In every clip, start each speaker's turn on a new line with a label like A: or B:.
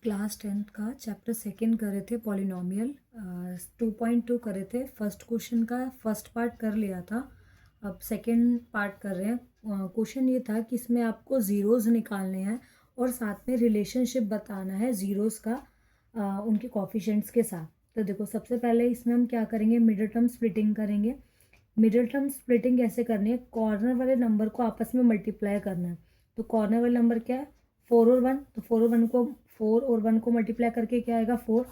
A: Class 10th का chapter second कर रहे थे पॉलिनोमियल 2.2 कर रहे थे। फर्स्ट क्वेश्चन का फर्स्ट पार्ट कर लिया था, अब सेकंड पार्ट कर रहे हैं। क्वेश्चन ये था कि इसमें आपको ज़ीरोज़ निकालने हैं और साथ में रिलेशनशिप बताना है ज़ीरोज़ का उनके कोफिशिएंट्स के साथ। तो देखो, सबसे पहले इसमें हम क्या करेंगे, मिडिल टर्म स्प्लिटिंग करेंगे। मिडिल टर्म स्प्लिटिंग कैसे करनी है, कॉर्नर वाले नंबर को आपस में मल्टीप्लाई करना है। तो कॉर्नर वाले नंबर क्या है, 4 और 1, तो 4 और 1 को मल्टीप्लाई करके क्या आएगा 4।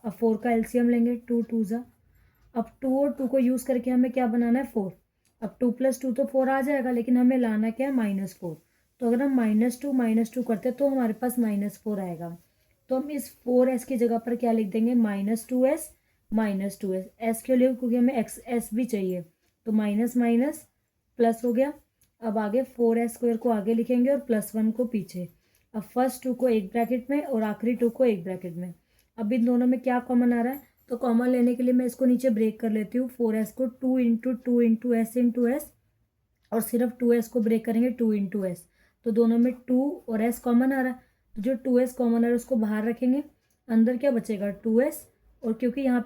A: अब 4 का एलसीएम लेंगे, 2 2 ज़ा। अब 2 और 2 को यूज़ करके हमें क्या बनाना है, 4। अब 2 + 2 तो 4 आ जाएगा, लेकिन हमें लाना क्या है, -4। तो अगर हम -2 करते तो हमारे पास -4 आएगा। तो हम इस 4s की जगह पर क्या लिख देंगे, -2s -2s। एस के लिए क्योंकि हमें एस भी चाहिए, तो माइनस माइनस प्लस हो गया। अब आगे 4s² को आगे लिखेंगे और +1 को पीछे। अब फर्स्ट 2 को एक ब्रैकेट में और आखिरी 2 को एक ब्रैकेट में। अब इन दोनों में क्या कॉमन आ रहा है, तो कॉमन लेने के लिए मैं इसको नीचे ब्रेक कर लेती हूँ। 4s को 2 × 2 × s और सिर्फ 2s को ब्रेक करेंगे 2 × s। तो दोनों में 2 और s कॉमन आ रहा है, तो जो 2s कॉमन आ रहा है उसको बाहर रखेंगे। अंदर क्या बचेगा, 2s। और क्योंकि यहाँ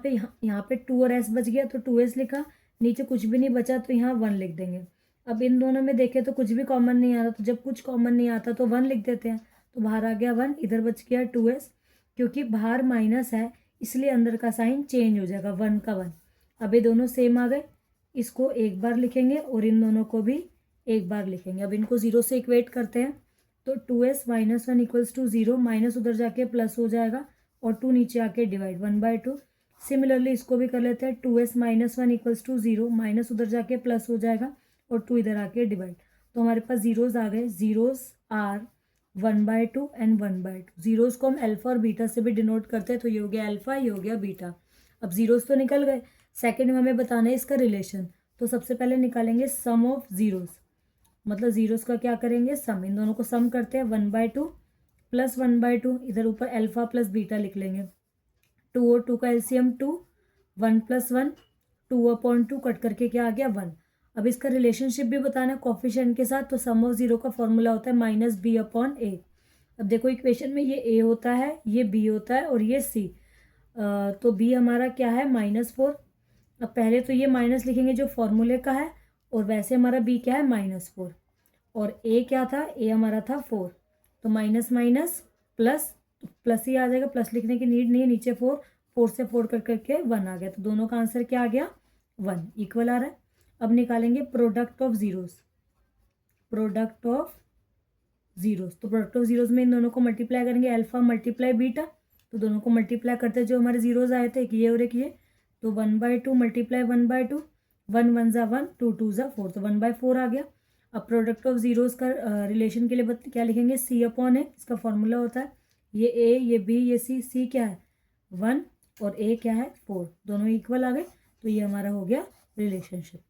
A: पे 2 और s बच गया तो 2s लिखा, नीचे कुछ भी नहीं बचा तो यहाँ 1 लिख देंगे। अब इन दोनों में देखें तो कुछ भी कॉमन नहीं आ रहा, तो जब कुछ कॉमन नहीं आता तो 1 लिख देते हैं। तो बाहर आ गया 1, इधर बच गया 2s। क्योंकि बाहर माइनस है इसलिए अंदर का साइन चेंज हो जाएगा, 1 का 1। अब ये दोनों सेम आ गए, इसको एक बार लिखेंगे और इन दोनों को भी एक बार लिखेंगे। अब इनको 0 से इक्वेट करते हैं, तो 2s - 1 = 0, माइनस उधर जाके प्लस हो जाएगा और 2 नीचे आके डिवाइड 1/2। सिमिलरली इसको भी कर लेते हैं, 2s - 1 = 0, माइनस उधर जाके प्लस हो जाएगा और 2 इधर आके डिवाइड। तो हमारे पास ज़ीरोज़ आ गए। Zeros are 1/2 and 1/2। ज़ीरोज़ को हम अल्फ़ा और बीटा से भी डिनोट करते हैं, तो ये हो गया अल्फ़ा, ये हो गया बीटा। अब ज़ीरोज़ तो निकल गए, सेकंड में हमें बताना है इसका रिलेशन। तो सबसे पहले निकालेंगे सम ऑफ ज़ीरोज़, मतलब ज़ीरोज़ का क्या करेंगे, सम। इन दोनों को सम करते हैं, 1/2 + 1/2, इधर ऊपर अल्फ़ा प्लस बीटा लिख लेंगे। 2 और 2 का एलसीएम 2, 1 + 1 2/2 कट करके क्या आ गया, 1। अब इसका रिलेशनशिप भी बताना है कोफिशिएंट के साथ, तो सम ऑफ ज़ीरो का फॉर्मूला होता है -b/a। अब देखो इक्वेशन में ये a होता है, ये b होता है और ये c। तो b हमारा क्या है, -4। अब पहले तो ये माइनस लिखेंगे जो फॉर्मूले का है, और वैसे हमारा b क्या है, -4। और a क्या था, a हमारा था 4। तो माइनस माइनस प्लस, तो प्लस ही आ जाएगा, प्लस लिखने की नीड नहीं है, नीचे 4, 4 से 4 कट करके 1 आ गया। तो दोनों का आंसर क्या आ गया, 1 इक्वल आ रहा है। अब निकालेंगे product of zeros. Product of zeros, तो प्रोडक्ट ऑफ ज़ीरोज़ में इन दोनों को मल्टीप्लाई करेंगे, अल्फ़ा मल्टीप्लाई बीटा। तो दोनों को मल्टीप्लाई करते जो हमारे ज़ीरोज़ आए थे, एक ये और एक ये, तो 1/2 मल्टीप्लाई 1/2, 1 1 ज़ा 1, 2 2 ज़ा 4, तो 1/4 आ गया। अब प्रोडक्ट ऑफ ज़ीरोज़ का रिलेशन के लिए क्या लिखेंगे, c/a। इसका फॉर्मूला होता है ये a, ये b, ये c क्या है 1 और a क्या है 4, दोनों इक्वल आ गए। तो ये हमारा हो गया रिलेशनशिप।